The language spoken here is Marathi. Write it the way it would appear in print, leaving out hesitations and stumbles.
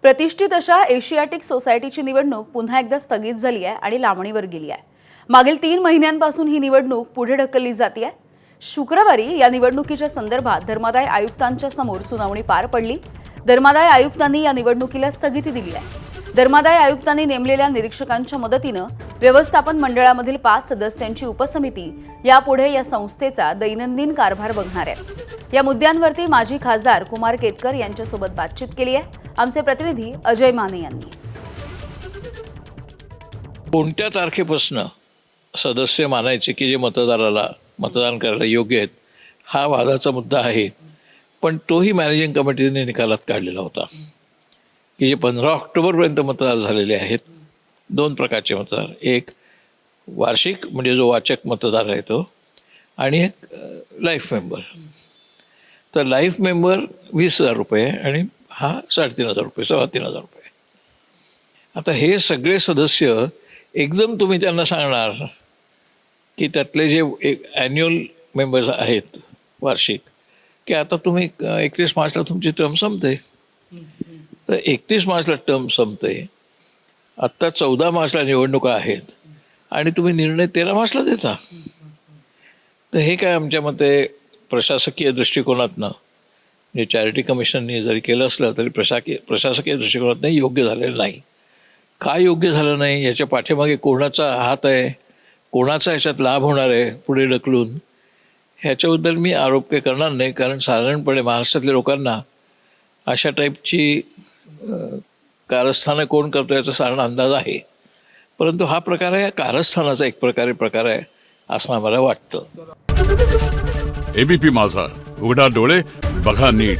प्रतिष्ठित अशा एशियाटिक सोसायटीची निवडणूक पुन्हा एकदा स्थगित झाली आहे आणि लांबणीवर गेली आहे। मागील 3 महिन्यांपासून ही निवडणूक पुढे ढकलली जाते आहे। शुक्रवारी या निवडणुकीच्या संदर्भात धर्मादाय आयुक्तांच्या समोर सुनावणी पार पडली। धर्मादाय आयुक्तांनी या निवडणुकीला स्थगिती दिली आहे। धर्मादाय आयुक्तांनी नेमलेल्या निरीक्षकांच्या मदतीनं व्यवस्थापन मंडळामधील 5 सदस्यांची उपसमिती यापुढे या संस्थेचा दैनंदिन कारभार बघणार आहे। या मुद्द्यांवरती माजी खासदार कुमार केतकर यांच्यासोबत बातचीत केली आहे। आमचे प्रतिनिधी अजय माने यांनी। कोणत्या तारखेपासून सदस्य मानायचे की जे मतदाराला मतदान करायला योग्य आहेत हा वादाचा मुद्दा आहे, पण तोही मॅनेजिंग कमिटीने निकालात काढलेला होता की जे 15 ऑक्टोबरपर्यंत मतदार झालेले आहेत। 2 प्रकारचे मतदार, एक वार्षिक म्हणजे जो वाचक मतदार आहे तो, आणि एक लाईफ मेंबर। तर लाईफ मेंबर 20,000 रुपये आणि हा 3,500 रुपये, 3,2500 रुपये। आता हे सगळे सदस्य एकदम तुम्ही त्यांना सांगणार की त्यातले जे ॲन्युअल मेंबर्स आहेत वार्षिक, की आता तुम्ही 31 मार्चला तुमची टर्म संपते। तर 31 मार्चला टर्म संपते, आत्ता 14 मार्चला निवडणुका आहेत आणि तुम्ही निर्णय 13 मार्चला देता। तर हे काय आमच्या मते प्रशासकीय दृष्टिकोनातनं, म्हणजे चॅरिटी कमिशनने जरी केलं असलं तरी प्रशासकीय दृष्टिकोनातनं योग्य झालेलं नाही। काय योग्य झालं नाही याच्या पाठीमागे कोणाचा हात आहे, कोणाचा याच्यात लाभ होणार आहे पुढे ढकलून, ह्याच्याबद्दल मी आरोप काही करणार नाही, कारण साधारणपणे महाराष्ट्रातल्या लोकांना अशा टाईपची कारस्थानं कोण करतो याचा साधारण अंदाज आहे। परंतु हा प्रकार आहे, कारस्थानाचा एक प्रकार आहे असं आम्हाला वाटतं। एबीपी माझा, उघडा डोळे बघा नीट।